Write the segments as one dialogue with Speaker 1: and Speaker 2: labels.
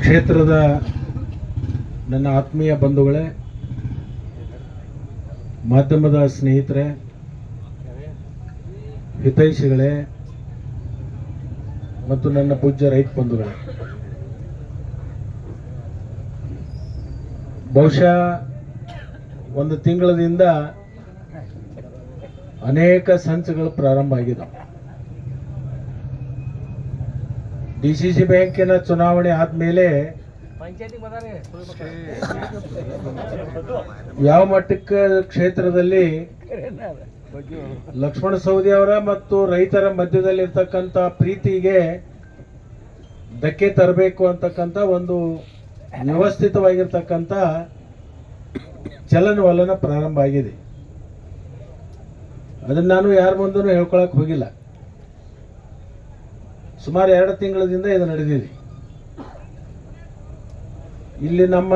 Speaker 1: ಕ್ಷೇತ್ರದ ನನ್ನ ಆತ್ಮೀಯ ಬಂಧುಗಳೇ, ಮಾಧ್ಯಮದ ಸ್ನೇಹಿತರೆ, ಹಿತೈಷಿಗಳೇ ಮತ್ತು ನನ್ನ ಪೂಜ್ಯ ರೈತ ಬಂಧುಗಳೇ, ಬಹುಶಃ ಒಂದು ತಿಂಗಳಿಂದ ಅನೇಕ ಸಂಚುಗಳು ಪ್ರಾರಂಭ ಆಗಿದ್ದಾವೆ. ಡಿಸಿಸಿ ಬ್ಯಾಂಕಿನ ಚುನಾವಣೆ ಆದ್ಮೇಲೆ ಯಾವ ಮಟ್ಟಕ್ಕೆ ಕ್ಷೇತ್ರದಲ್ಲಿ ಲಕ್ಷ್ಮಣ ಸವದಿ ಅವರ ಮತ್ತು ರೈತರ ಮಧ್ಯದಲ್ಲಿ ಇರ್ತಕ್ಕಂಥ ಪ್ರೀತಿಗೆ ಧಕ್ಕೆ ತರಬೇಕು ಅಂತಕ್ಕಂಥ ಒಂದು ವ್ಯವಸ್ಥಿತವಾಗಿರ್ತಕ್ಕಂಥ ಚಲನವಲನ ಪ್ರಾರಂಭ ಆಗಿದೆ. ಅದನ್ನು ನಾನು ಯಾರ ಮುಂದೂ ಹೇಳ್ಕೊಳಕ್ ಹೋಗಿಲ್ಲ. ಸುಮಾರು 2 ತಿಂಗಳಿಂದ ಇದು ನಡೆದಿದೆ. ಇಲ್ಲಿ ನಮ್ಮ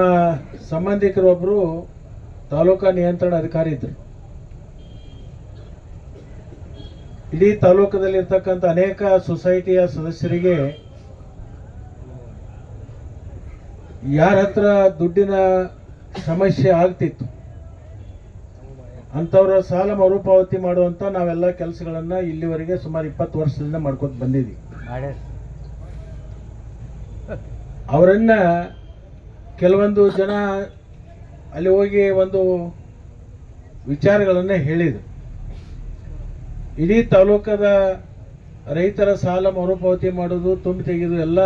Speaker 1: ಸಂಬಂಧಿಕರೊಬ್ಬರು ತಾಲೂಕಾ ನಿಯಂತ್ರಣ ಅಧಿಕಾರಿ ಇದ್ದರು. ಇಡೀ ತಾಲೂಕದಲ್ಲಿರ್ತಕ್ಕಂಥ ಅನೇಕ ಸೊಸೈಟಿಯ ಸದಸ್ಯರಿಗೆ ಯಾರ ಹತ್ರ ದುಡ್ಡಿನ ಸಮಸ್ಯೆ ಆಗ್ತಿತ್ತು ಅಂಥವ್ರ ಸಾಲ ಮರುಪಾವತಿ ಮಾಡುವಂಥ ನಾವೆಲ್ಲ ಕೆಲಸಗಳನ್ನು ಇಲ್ಲಿವರೆಗೆ ಸುಮಾರು 20 ವರ್ಷದಿಂದ ಮಾಡ್ಕೊತ ಬಂದಿದ್ದೀವಿ. ಅವರನ್ನ ಕೆಲವೊಂದು ಜನ ಅಲ್ಲಿ ಹೋಗಿ ಒಂದು ವಿಚಾರಗಳನ್ನು ಹೇಳಿದರು. ಇಡೀ ತಾಲೂಕದ ರೈತರ ಸಾಲ ಮರುಪಾವತಿ ಮಾಡೋದು, ತುಂಬಿ ತೆಗೆದು ಎಲ್ಲ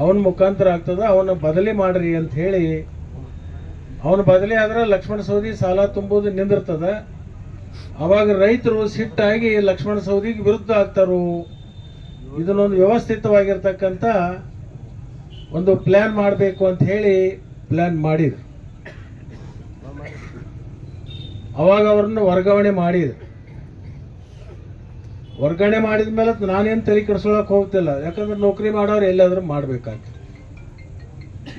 Speaker 1: ಅವನ ಮುಖಾಂತರ ಆಗ್ತದೆ, ಅವನ ಬದಲಿ ಮಾಡ್ರಿ ಅಂತ ಹೇಳಿ, ಅವನ ಬದಲಿ ಆದ್ರೆ ಲಕ್ಷ್ಮಣ ಸವದಿ ಸಾಲ ತುಂಬುವುದು ನಿಂದಿರ್ತದ. ಅವಾಗ ರೈತರು ಸಿಟ್ಟಾಗಿ ಲಕ್ಷ್ಮಣ ಸವದಿಗೆ ವಿರುದ್ಧ ಆಗ್ತಾರು. ಇದನ್ನೊಂದು ವ್ಯವಸ್ಥಿತವಾಗಿರ್ತಕ್ಕಂಥ ಒಂದು ಪ್ಲ್ಯಾನ್ ಮಾಡಬೇಕು ಅಂತ ಹೇಳಿ ಪ್ಲ್ಯಾನ್ ಮಾಡಿದ್ರು. ಅವಾಗ ಅವ್ರನ್ನ ವರ್ಗಾವಣೆ ಮಾಡಿದ್ರು. ವರ್ಗಾವಣೆ ಮಾಡಿದ ಮೇಲೆ ನಾನೇನು ತಲೆ ಕೆಡಿಸ್ಕೊಳಕ್ಕೆ ಹೋಗ್ತಿಲ್ಲ. ಯಾಕಂದ್ರೆ ನೌಕರಿ ಮಾಡೋರು ಎಲ್ಲಾದರೂ ಮಾಡಬೇಕಾಗ್ತದೆ.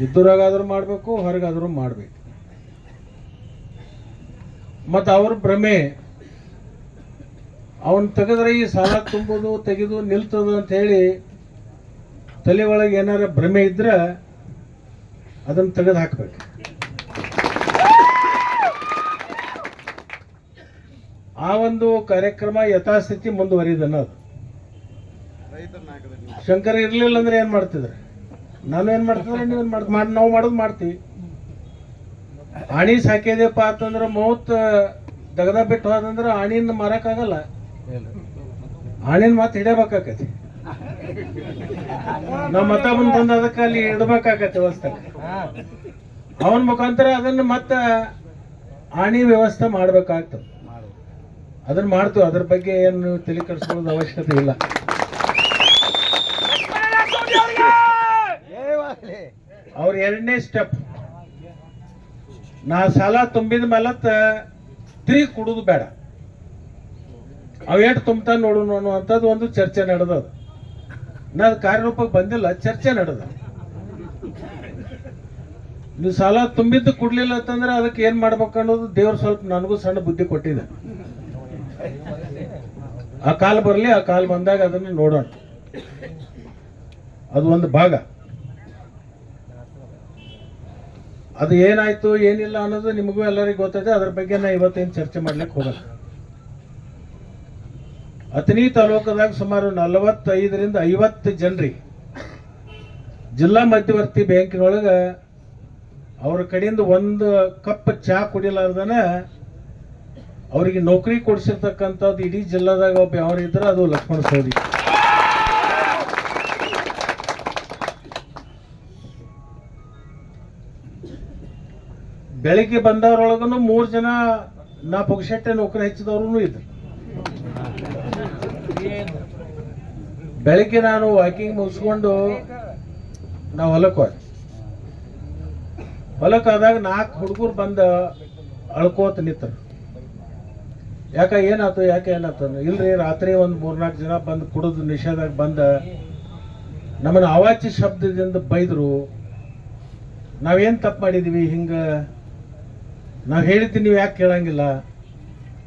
Speaker 1: ಇದ್ದೂರಾಗಾದ್ರೂ ಮಾಡಬೇಕು, ಹೊರಗಾದ್ರೂ ಮಾಡಬೇಕು. ಮತ್ತು ಅವ್ರ ಭ್ರಮೆ, ಅವನು ತೆಗೆದ್ರೆ ಈ ಸಾಲ ತುಂಬೋದು ತೆಗೆದು ನಿಲ್ತದ ಅಂತ ಹೇಳಿ ತಲೆ ಒಳಗೆ ಏನಾರ ಭ್ರಮೆ ಇದ್ರೆ ಅದನ್ನು ತೆಗೆದು ಹಾಕಬೇಕು. ಆ ಒಂದು ಕಾರ್ಯಕ್ರಮ ಯಥಾಸ್ಥಿತಿ ಮುಂದುವರಿದನ್ನೋದು. ಶಂಕರ ಇರಲಿಲ್ಲ ಅಂದ್ರೆ ಏನು ಮಾಡ್ತಿದ್ರೆ, ನಾನು ಏನು ಮಾಡ್ತಿದ್ರೆ ನೀವೇನು ನಾವು ಮಾಡೋದು ಮಾಡ್ತೀವಿ. ಆಣಿ ಸಾಕಿದೆಪ್ಪ ಅಂತಂದ್ರೆ ಮೂವತ್ ದಗದ ಬಿಟ್ಟು ಹೋದಂದ್ರೆ ಆಣಿನ ಮಾರಕ್ಕಾಗಲ್ಲ. ಆಣಿನ ಮಾತು ಹಿಡಬೇಕಾಕತಿ. ನಾವು ಮತ ಬಂದು ಅದಕ್ಕೆ ಅಲ್ಲಿ ಇಡಬೇಕಾಕತಿ ವ್ಯವಸ್ಥೆ. ಅವನ ಮುಖಾಂತರ ಅದನ್ನು ಮತ್ತೆ ಆಣಿ ವ್ಯವಸ್ಥೆ ಮಾಡ್ಬೇಕಾಗ್ತದೆ. ಅದನ್ನ ಮಾಡ್ತೀವಿ. ಅದ್ರ ಬಗ್ಗೆ ಏನು ತಲೆ ಕೆಡಿಸ್ಕೊಳ್ಳೋದು ಅವಶ್ಯಕತೆ ಇಲ್ಲ. ಅವ್ರ 2ನೇ ಸ್ಟೆಪ್, ನಾ ಸಾಲ ತುಂಬಿದ ಮೇಲೆ ತಿರುಗಿ ಕುಡುದು ಬೇಡ, ಅವೇಟು ತುಂಬ್ತಾ ನೋಡೋಣ ಅನ್ನುವಂಥದ್ದು ಒಂದು ಚರ್ಚೆ ನಡೆದದ. ಅದು ಕಾರ್ಯರೂಪಕ್ಕೆ ಬಂದಿಲ್ಲ, ಚರ್ಚೆ ನಡೆದ. ನೀವು ಸಾಲ ತುಂಬಿದ್ದು ಕೊಡ್ಲಿಲ್ಲ ಅಂತಂದ್ರೆ ಅದಕ್ಕೆ ಏನ್ ಮಾಡ್ಬೇಕು ಅನ್ನೋದು ದೇವ್ರು ಸ್ವಲ್ಪ ನನಗೂ ಸಣ್ಣ ಬುದ್ಧಿ ಕೊಟ್ಟಿದೆ. ಆ ಕಾಲ ಬರಲಿ, ಆ ಕಾಲ ಬಂದಾಗ ಅದನ್ನು ನೋಡೋಣ. ಅದು ಒಂದು ಭಾಗ. ಅದು ಏನಾಯ್ತು ಏನಿಲ್ಲ ಅನ್ನೋದು ನಿಮಗೂ ಎಲ್ಲರಿಗೂ ಗೊತ್ತಿದೆ. ಅದ್ರ ಬಗ್ಗೆ ನಾ ಇವತ್ತೇನು ಚರ್ಚೆ ಮಾಡ್ಲಿಕ್ಕೆ ಹೋಗಲ್ಲ. ಅಥಣಿ ತಾಲೂಕದಾಗ ಸುಮಾರು 45ರಿಂದ 50 ಜನರಿಗೆ ಜಿಲ್ಲಾ ಮಧ್ಯವರ್ತಿ ಬ್ಯಾಂಕಿನೊಳಗೆ ಅವ್ರ ಕಡೆಯಿಂದ ಒಂದು ಕಪ್ ಚಹಾ ಕುಡಿಲಾರ್ದನ ಅವರಿಗೆ ನೌಕರಿ ಕೊಡಿಸಿರ್ತಕ್ಕಂಥದ್ದು ಇಡೀ ಜಿಲ್ಲಾದಾಗ ಒಬ್ಬ ಯಾವ ಇದ್ರೆ ಅದು ಲಕ್ಷ್ಮಣ ಸವದಿ. ಬೆಳಿಗ್ಗೆ ಬಂದವರೊಳಗೂ 3 ಜನ ನಾ ಪುಕ್ಷಟ್ಟೆ ನೌಕರಿ ಹೆಚ್ಚಿದವ್ರು ಇದ್ರು. ಬೆಳಿಗ್ಗೆ ನಾನು ವಾಕಿಂಗ್ ಮುಗಿಸ್ಕೊಂಡು ನಾವು ಹೊಲಕ್ಕಾದಾಗ 4 ಹುಡುಗರು ಬಂದ ಅಳ್ಕೋತ ನಿಂತರು. ಯಾಕೆ ಏನಾಯ್ತು ಇಲ್ರಿ, ರಾತ್ರಿ ಒಂದು 3-4 ಜನ ಬಂದು ಕುಡಿದು ನಿಷೇಧಾಗ ಬಂದ ನಮ್ಮನ್ನು ಅವಾಚ್ಯ ಶಬ್ದದಿಂದ ಬೈದರು. ನಾವೇನು ತಪ್ಪು ಮಾಡಿದೀವಿ, ಹಿಂಗೆ ನಾವು ಹೇಳಿದ್ದೀನಿ, ನೀವು ಯಾಕೆ ಕೇಳಂಗಿಲ್ಲ,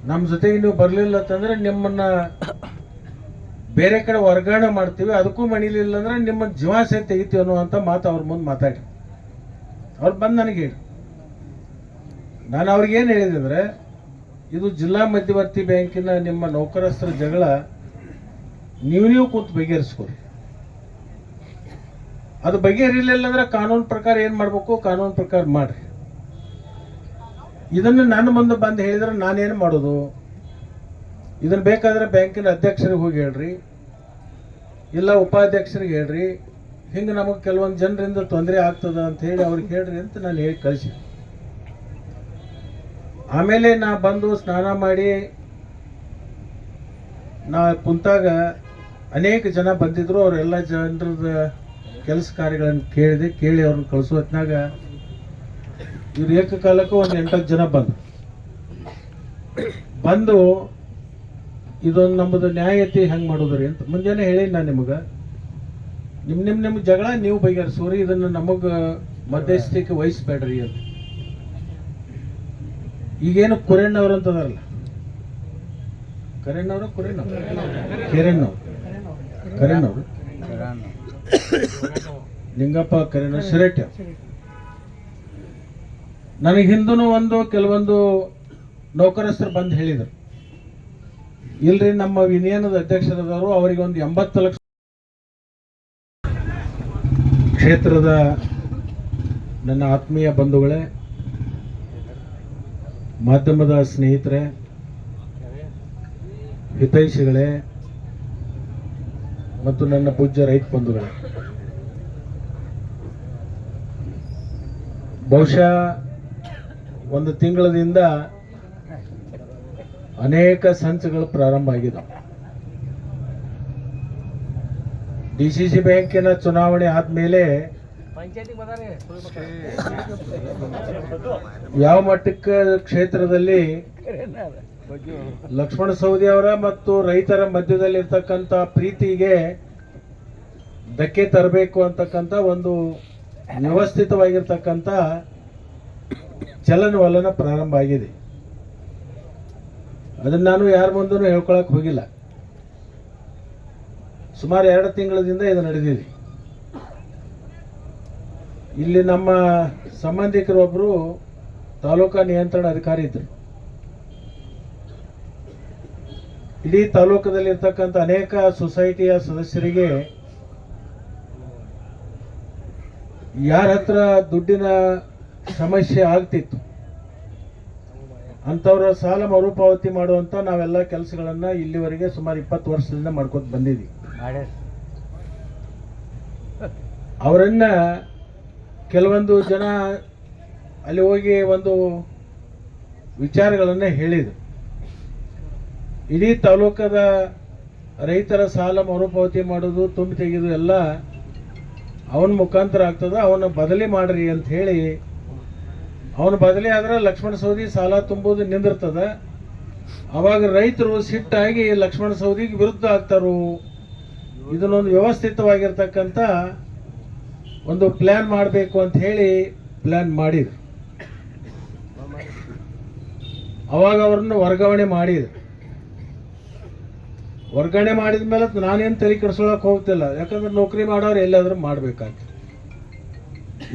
Speaker 1: ನಮ್ಮ ಜೊತೆಗೆ ನೀವು ಬರಲಿಲ್ಲ ಅಂತಂದ್ರೆ ನಿಮ್ಮನ್ನ ಬೇರೆ ಕಡೆ ವರ್ಗಾವಣೆ ಮಾಡ್ತೀವಿ, ಅದಕ್ಕೂ ಮಣಿಲಿಲ್ಲ ಅಂದ್ರೆ ನಿಮ್ಮ ಜೀವಾಸೆ ತೆಗಿತೀವಿ ಅನ್ನುವಂಥ ಮಾತು ಅವ್ರ ಮುಂದೆ ಮಾತಾಡಿ ಅವ್ರು ಬಂದು ನನಗೆ ಹೇಳಿ. ನಾನು ಅವ್ರಿಗೇನು ಹೇಳಿದೆ ಅಂದರೆ, ಇದು ಜಿಲ್ಲಾ ಮಧ್ಯವರ್ತಿ ಬ್ಯಾಂಕಿನ ನಿಮ್ಮ ನೌಕರಸ್ಥರ ಜಗಳ ನೀವು ಕೂತು ಬಗೆಹರಿಸ್ಕೊರಿ. ಅದು ಬಗೆಹರಿಲಿಲ್ಲ ಅಂದ್ರೆ ಕಾನೂನು ಪ್ರಕಾರ ಏನು ಮಾಡಬೇಕು ಕಾನೂನು ಪ್ರಕಾರ ಮಾಡ್ರಿ. ಇದನ್ನು ನನ್ನ ಮುಂದೆ ಬಂದು ಹೇಳಿದ್ರೆ ನಾನೇನು ಮಾಡೋದು? ಇದನ್ನು ಬೇಕಾದ್ರೆ ಬ್ಯಾಂಕಿನ ಅಧ್ಯಕ್ಷರಿಗೆ ಹೋಗಿ ಹೇಳ್ರಿ, ಇಲ್ಲ ಉಪಾಧ್ಯಕ್ಷರಿಗೆ ಹೇಳ್ರಿ, ಹಿಂಗೆ ನಮಗೆ ಕೆಲವೊಂದು ಜನರಿಂದ ತೊಂದರೆ ಆಗ್ತದ ಅಂತ ಹೇಳಿ ಅವ್ರಿಗೆ ಹೇಳ್ರಿ ಅಂತ ನಾನು ಹೇಳಿ ಕಳಿಸಿ. ಆಮೇಲೆ ನಾ ಬಂದು ಸ್ನಾನ ಮಾಡಿ ನಾ ಕುಂತಾಗ ಅನೇಕ ಜನ ಬಂದಿದ್ರು. ಅವರೆಲ್ಲ ಜನರದ ಕೆಲಸ ಕಾರ್ಯಗಳನ್ನು ಕೇಳಿ ಅವ್ರನ್ನ ಕಳಿಸೋ ಹೊತ್ನಾಗ ಇವ್ರು ಏಕಕಾಲಕ್ಕೂ ಒಂದು 8-10 ಜನ ಬಂದು ಇದೊಂದು ನಮ್ಮದು ನ್ಯಾಯತೆ ಹೆಂಗೆ ಮಾಡೋದ್ರಿ ಅಂತ ಮುಂಜಾನೆ ಹೇಳಿ ನಾನು ನಿಮಗೆ. ನಿಮ್ಮ ಜಗಳ ನೀವು ಬಗೆಹರಿಸೋರಿ, ಇದನ್ನು ನಮಗೆ ಮಧ್ಯಸ್ಥಿಕೆ ವಹಿಸ್ಬೇಡ್ರಿ ಅಂತ. ಈಗೇನು ಕುರೇಣ್ಣವ್ರು ಅಂತದಾರಲ್ಲ, ಕರೇಣ್ಣವ್ರು ಲಿಂಗಪ್ಪ ಕರೇಣ್ಣ ಶಿರಟ್ಟ, ನನಗೆ ಹಿಂದೂ ಕೆಲವೊಂದು ನೌಕರಸ್ಥರು ಬಂದು ಹೇಳಿದರು, ಇಲ್ರಿ ನಮ್ಮ ವಿನಿಯನದ ಅಧ್ಯಕ್ಷರಾದವರು ಅವರಿಗೆ ಒಂದು 80 ಲಕ್ಷ. ಕ್ಷೇತ್ರದ ನನ್ನ ಆತ್ಮೀಯ ಬಂಧುಗಳೇ, ಮಾಧ್ಯಮದ ಸ್ನೇಹಿತರೆ, ಹಿತೈಷಿಗಳೇ ಮತ್ತು ನನ್ನ ಪೂಜ್ಯ ರೈತ ಬಂಧುಗಳೇ, ಬಹುಶಃ ಒಂದು ತಿಂಗಳದಿಂದ ಅನೇಕ ಸಂಚಗಳು ಪ್ರಾರಂಭ ಆಗಿದ್ದಾವೆ. DCC ಬ್ಯಾಂಕಿನ ಚುನಾವಣೆ ಆದ್ಮೇಲೆ ಯಾವ ಮಟ್ಟಕ್ಕೆ ಕ್ಷೇತ್ರದಲ್ಲಿ ಲಕ್ಷ್ಮಣ ಸವದಿ ಅವರ ಮತ್ತು ರೈತರ ಮಧ್ಯದಲ್ಲಿ ಇರ್ತಕ್ಕಂಥ ಪ್ರೀತಿಗೆ ಧಕ್ಕೆ ತರಬೇಕು ಅಂತಕ್ಕಂಥ ಒಂದು ವ್ಯವಸ್ಥಿತವಾಗಿರ್ತಕ್ಕಂಥ ಚಲನವಲನ ಪ್ರಾರಂಭ ಆಗಿದೆ. ಅದನ್ನು ನಾನು ಯಾರ ಮುಂದೂ ಹೇಳ್ಕೊಳಕ್ ಹೋಗಿಲ್ಲ. ಸುಮಾರು 2 ತಿಂಗಳಿಂದ ಇದು ನಡೆದಿದೆ. ಇಲ್ಲಿ ನಮ್ಮ ಸಂಬಂಧಿಕರೊಬ್ಬರು ತಾಲೂಕಾ ನಿಯಂತ್ರಣ ಅಧಿಕಾರಿ ಇದ್ರು. ಇಡೀ ತಾಲೂಕದಲ್ಲಿ ಇರ್ತಕ್ಕಂಥ ಅನೇಕ ಸೊಸೈಟಿಯ ಸದಸ್ಯರಿಗೆ ಯಾರ ಹತ್ರ ದುಡ್ಡಿನ ಸಮಸ್ಯೆ ಆಗ್ತಿತ್ತು ಅಂಥವ್ರ ಸಾಲ ಮರುಪಾವತಿ ಮಾಡುವಂತ ನಾವೆಲ್ಲ ಕೆಲಸಗಳನ್ನ ಇಲ್ಲಿವರೆಗೆ ಸುಮಾರು 20 ವರ್ಷದಿಂದ ಮಾಡ್ಕೊತ ಬಂದಿದ್ದೀವಿ. ಅವರನ್ನ ಕೆಲವೊಂದು ಜನ ಅಲ್ಲಿ ಹೋಗಿ ಒಂದು ವಿಚಾರಗಳನ್ನ ಹೇಳಿದರು. ಇಡೀ ತಾಲೂಕದ ರೈತರ ಸಾಲ ಮರುಪಾವತಿ ಮಾಡೋದು, ತುಂಬಿ ತೆಗೆದು ಎಲ್ಲ ಅವನ ಮುಖಾಂತರ ಆಗ್ತದ, ಅವನ ಬದಲಿ ಮಾಡ್ರಿ ಅಂತ ಹೇಳಿ. ಅವನ ಬದಲಿ ಆದ್ರೆ ಲಕ್ಷ್ಮಣ ಸವದಿ ಸಾಲ ತುಂಬುವುದು ನಿಂದಿರ್ತದ. ಅವಾಗ ರೈತರು ಸಿಟ್ಟಾಗಿ ಲಕ್ಷ್ಮಣ ಸವದಿಗೆ ವಿರುದ್ಧ ಆಗ್ತಾರು. ಇದನ್ನೊಂದು ವ್ಯವಸ್ಥಿತವಾಗಿರ್ತಕ್ಕಂಥ ಒಂದು ಪ್ಲಾನ್ ಮಾಡಬೇಕು ಅಂತ ಹೇಳಿ ಪ್ಲಾನ್ ಮಾಡಿದ್ರು. ಅವಾಗ ಅವ್ರನ್ನ ವರ್ಗಾವಣೆ ಮಾಡಿದ್ರು. ವರ್ಗಾವಣೆ ಮಾಡಿದ ಮೇಲೆ ನಾನೇನು ತಲೆ ಕೆಡಿಸ್ಕೊಳಕ್ ಹೋಗ್ತಿಲ್ಲ. ಯಾಕಂದ್ರೆ ನೌಕರಿ ಮಾಡೋರು ಎಲ್ಲಾದ್ರೂ ಮಾಡ್ಬೇಕಾಗ್ತದೆ.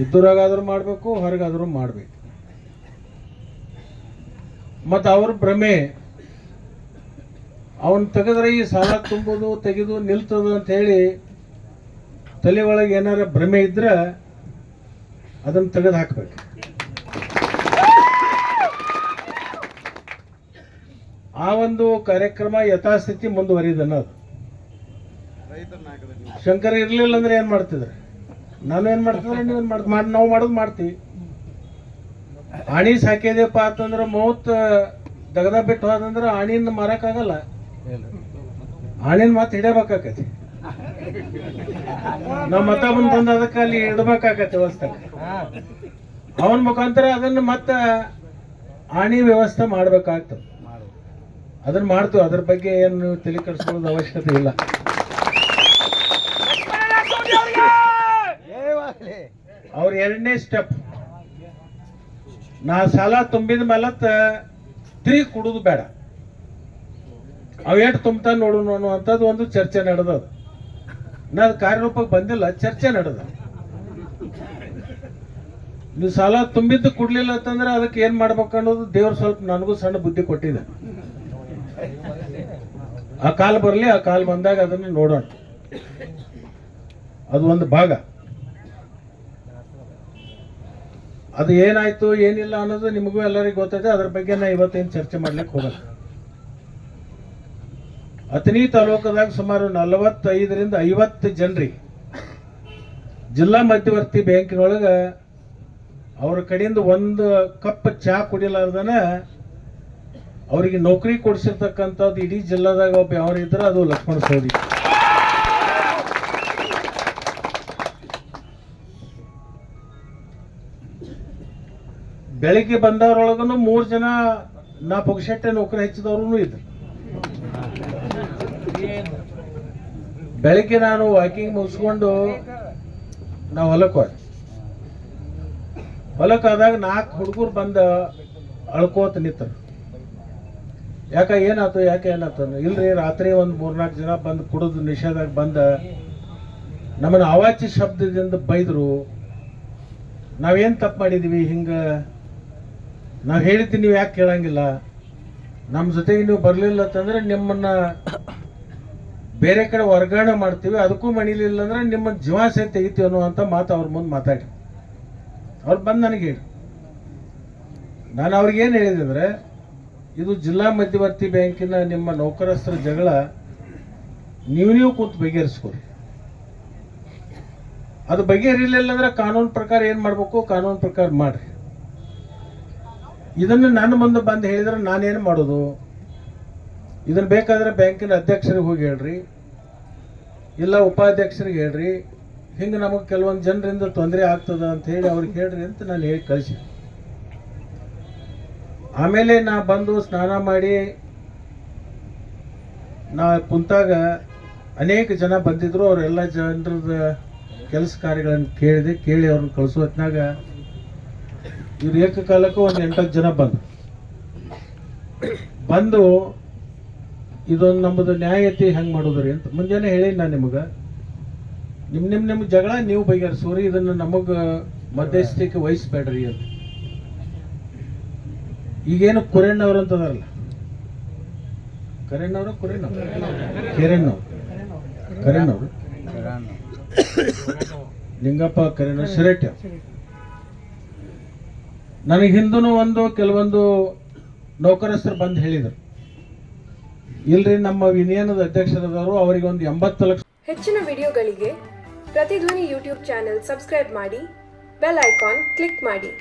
Speaker 1: ಇದ್ದೂರಾಗಾದ್ರೂ ಮಾಡಬೇಕು, ಹೊರಗಾದ್ರೂ ಮಾಡಬೇಕು. ಮತ್ತು ಅವ್ರ ಭ್ರಮೆ, ಅವನ್ ತೆಗೆದ್ರೆ ಈ ಸಾಲ ತುಂಬೋದು ತೆಗೆದು ನಿಲ್ತದ ಅಂತ ಹೇಳಿ ತಲೆ ಒಳಗೆ ಏನಾರ ಭ್ರಮೆ ಇದ್ರೆ ಅದನ್ನು ತೆಗೆದು ಹಾಕ್ಬೇಕು. ಆ ಒಂದು ಕಾರ್ಯಕ್ರಮ ಯಥಾಸ್ಥಿತಿ ಮುಂದುವರಿದನ್ನೋದು. ಶಂಕರ ಇರ್ಲಿಲ್ಲ ಅಂದ್ರೆ ಏನ್ ಮಾಡ್ತಿದ್ರೆ, ನಾವೇನ್ ಮಾಡ್ತಿದ್ರೆ ನೀವೇನ್ ನಾವು ಮಾಡೋದು ಮಾಡ್ತೀವಿ. ಆಣಿ ಸಾಕಿದೆಪ್ಪ ಅಂತಂದ್ರೆ ಮೂವತ್ ದಗದ ಬಿಟ್ಟು ಹೋದಂದ್ರೆ ಆಣಿನ ಮಾರಕ್ಕಾಗಲ್ಲ. ಆಣಿನ ಮಾತು ಹಿಡಬೇಕಾಕತಿ. ನಾವು ಮತ ಬಂದು ಅದಕ್ಕೆ ಅಲ್ಲಿ ಇಡಬೇಕಾಕತಿ ವ್ಯವಸ್ಥೆ. ಅವನ ಮುಖಾಂತರ ಅದನ್ನ ಮತ್ತ ಆಣಿ ವ್ಯವಸ್ಥೆ ಮಾಡ್ಬೇಕಾಗ್ತದೆ. ಅದನ್ನ ಮಾಡ್ತೀವಿ. ಅದ್ರ ಬಗ್ಗೆ ಏನು ತಲೆ ಕೆಡಿಸ್ಕೊಳ್ಳೋದು ಅವಶ್ಯಕತೆ ಇಲ್ಲ. ಅವ್ರ 2ನೇ ಸ್ಟೆಪ್, ನಾ ಸಾಲ ತುಂಬಿದ ಮೇಲೆ ತಿರುಗಿ ಕೊಡುದು ಬೇಡ. ಅವ ಎಷ್ಟು ತುಂಬ್ತಾನೆ ನೋಡೋಣ ಅನ್ನುವಂಥದ್ದು ಒಂದು ಚರ್ಚೆ ನಡೆದದ. ನಾನು ಕಾರ್ಯರೂಪಕ್ಕೆ ಬಂದಿಲ್ಲ, ಚರ್ಚೆ ನಡೆದ. ನೀವು ಸಾಲ ತುಂಬಿದ್ದು ಕೊಡ್ಲಿಲ್ಲ ಅಂತಂದ್ರೆ ಅದಕ್ಕೆ ಏನ್ ಮಾಡ್ಬೇಕು ಅನ್ನೋದು ದೇವ್ರು ಸ್ವಲ್ಪ ನನಗೂ ಸಣ್ಣ ಬುದ್ಧಿ ಕೊಟ್ಟಿದೆ. ಆ ಕಾಲ ಬರಲಿ, ಆ ಕಾಲ ಬಂದಾಗ ಅದನ್ನು ನೋಡೋಣ. ಅದು ಒಂದು ಭಾಗ. ಅದು ಏನಾಯ್ತು ಏನಿಲ್ಲ ಅನ್ನೋದು ನಿಮಗೂ ಎಲ್ಲರಿಗೂ ಗೊತ್ತಿದೆ. ಅದ್ರ ಬಗ್ಗೆ ನಾ ಇವತ್ತೇನು ಚರ್ಚೆ ಮಾಡ್ಲಿಕ್ಕೆ ಹೋಗಲ್ಲ. ಅಥಣಿ ತಾಲೂಕದಾಗ ಸುಮಾರು 45ರಿಂದ 50 ಜನರಿಗೆ ಜಿಲ್ಲಾ ಮಧ್ಯವರ್ತಿ ಬ್ಯಾಂಕಿನೊಳಗೆ ಅವ್ರ ಕಡೆಯಿಂದ ಒಂದು ಕಪ್ ಚಹಾ ಕುಡಿಲಾರ್ದನ ಅವರಿಗೆ ನೌಕರಿ ಕೊಡಿಸಿರ್ತಕ್ಕಂಥದ್ದು ಇಡೀ ಜಿಲ್ಲಾದಾಗ ಒಬ್ಬ ಯಾವ ಇದ್ರೆ ಅದು ಲಕ್ಷ್ಮಣ ಸವದಿ. ಬೆಳಿಗ್ಗೆ ಬಂದವರೊಳಗೂ 3 ಜನ ನಾ ಪುಕ್ಷಟ್ಟೆ ನೌಕರಿ ಹೆಚ್ಚಿದವ್ರು ಇದ್ರು. ಬೆಳಿಗ್ಗೆ ನಾನು ವಾಕಿಂಗ್ ಮುಗಿಸ್ಕೊಂಡು ನಾವು ಹೊಲಕ್ಕಾದಾಗ 4 ಹುಡುಗರು ಬಂದ ಅಳ್ಕೋತ ನಿಂತರು. ಏನಾಯ್ತು ಇಲ್ರಿ, ರಾತ್ರಿ ಒಂದು 3-4 ಜನ ಬಂದು ಕುಡಿದು ನಿಷೇಧಾಗ ಬಂದ ನಮ್ಮನ್ನು ಅವಾಚ್ಯ ಶಬ್ದದಿಂದ ಬೈದ್ರು. ನಾವೇನು ತಪ್ಪು ಮಾಡಿದೀವಿ? ಹಿಂಗೆ ನಾವು ಹೇಳಿದ್ದೀನಿ, ನೀವು ಯಾಕೆ ಕೇಳಂಗಿಲ್ಲ? ನಮ್ಮ ಜೊತೆಗೆ ನೀವು ಬರಲಿಲ್ಲ ಅಂತಂದ್ರೆ ನಿಮ್ಮನ್ನ ಬೇರೆ ಕಡೆ ವರ್ಗಾವಣೆ ಮಾಡ್ತೀವಿ, ಅದಕ್ಕೂ ಮಣಿಲಿಲ್ಲ ಅಂದ್ರೆ ನಿಮ್ಮ ಜೀವ ಸಹ ತೆಗಿತೀವಿ ಅನ್ನುವಂಥ ಮಾತು ಅವ್ರ ಮುಂದೆ ಮಾತಾಡಿ ಅವ್ರು ಬಂದು ನನಗೆ ಹೇಳಿ. ನಾನು ಅವ್ರಿಗೇನು ಹೇಳಿದೆ ಅಂದರೆ, ಇದು ಜಿಲ್ಲಾ ಮಧ್ಯವರ್ತಿ ಬ್ಯಾಂಕಿನ ನಿಮ್ಮ ನೌಕರಸ್ಥರ ಜಗಳ ನೀವು ಕೂತು ಬಗೆಹರಿಸ್ಕೊರಿ. ಅದು ಬಗೆಹರಿಲಿಲ್ಲ ಅಂದ್ರೆ ಕಾನೂನು ಪ್ರಕಾರ ಏನು ಮಾಡಬೇಕು ಕಾನೂನು ಪ್ರಕಾರ ಮಾಡ್ರಿ. ಇದನ್ನು ನನ್ನ ಮುಂದೆ ಬಂದು ಹೇಳಿದ್ರೆ ನಾನೇನು ಮಾಡೋದು? ಇದನ್ನು ಬೇಕಾದ್ರೆ ಬ್ಯಾಂಕಿನ ಅಧ್ಯಕ್ಷರಿಗೆ ಹೋಗಿ ಹೇಳ್ರಿ, ಇಲ್ಲ ಉಪಾಧ್ಯಕ್ಷರಿಗೆ ಹೇಳ್ರಿ, ಹಿಂಗೆ ನಮಗೆ ಕೆಲವೊಂದು ಜನರಿಂದ ತೊಂದರೆ ಆಗ್ತದ ಅಂತ ಹೇಳಿ ಅವ್ರಿಗೆ ಹೇಳ್ರಿ ಅಂತ ನಾನು ಹೇಳಿ ಕಳಿಸಿ. ಆಮೇಲೆ ನಾ ಬಂದು ಸ್ನಾನ ಮಾಡಿ ನಾ ಕುಂತಾಗ ಅನೇಕ ಜನ ಬಂದಿದ್ರು. ಅವರೆಲ್ಲ ಜನರದ ಕೆಲಸ ಕಾರ್ಯಗಳನ್ನು ಕೇಳಿ ಅವ್ರನ್ನ ಕಳಿಸೋ ಹೊತ್ನಾಗ ಇವ್ರು ಏಕಕಾಲಕ್ಕೂ ಒಂದು 8-10 ಜನ ಬಂದು ಇದೊಂದು ನಮ್ಮದು ನ್ಯಾಯತೆ ಹೆಂಗೆ ಮಾಡೋದ್ರಿ ಅಂತ ಮುಂಜಾನೆ ಹೇಳಿ ನಾನು ನಿಮಗೆ. ನಿಮ್ಮ ಜಗಳ ನೀವು ಬಗೆಹರಿಸೋರಿ, ಇದನ್ನು ನಮಗೆ ಮಧ್ಯಸ್ಥಿಕೆ ವಹಿಸ್ಬೇಡ್ರಿ ಅಂತ. ಈಗೇನು ಕುರೇಣ್ಣವ್ರು ಅಂತದಾರಲ್ಲ, ಕರೇಣ್ಣವ್ರು ಲಿಂಗಪ್ಪ ಕರೇಣ್ಣ ಶಿರಟ್ಟಿ. ನನಗೆ ಹಿಂದೂ ಕೆಲವೊಂದು ನೌಕರಸ್ಥರು ಬಂದು ಹೇಳಿದರು, ಇಲ್ರಿ ನಮ್ಮ ಯೂನಿಯನ್ದ ಅಧ್ಯಕ್ಷರಾದವರು, ಅವರಿಗೆ ಒಂದು 80 ಲಕ್ಷ.
Speaker 2: ಹೆಚ್ಚಿನ ವಿಡಿಯೋಗಳಿಗೆ ಪ್ರತಿಧ್ವನಿ ಯೂಟ್ಯೂಬ್ ಚಾನೆಲ್ ಸಬ್ಸ್ಕ್ರೈಬ್ ಮಾಡಿ, ಬೆಲ್ ಐಕಾನ್ ಕ್ಲಿಕ್ ಮಾಡಿ.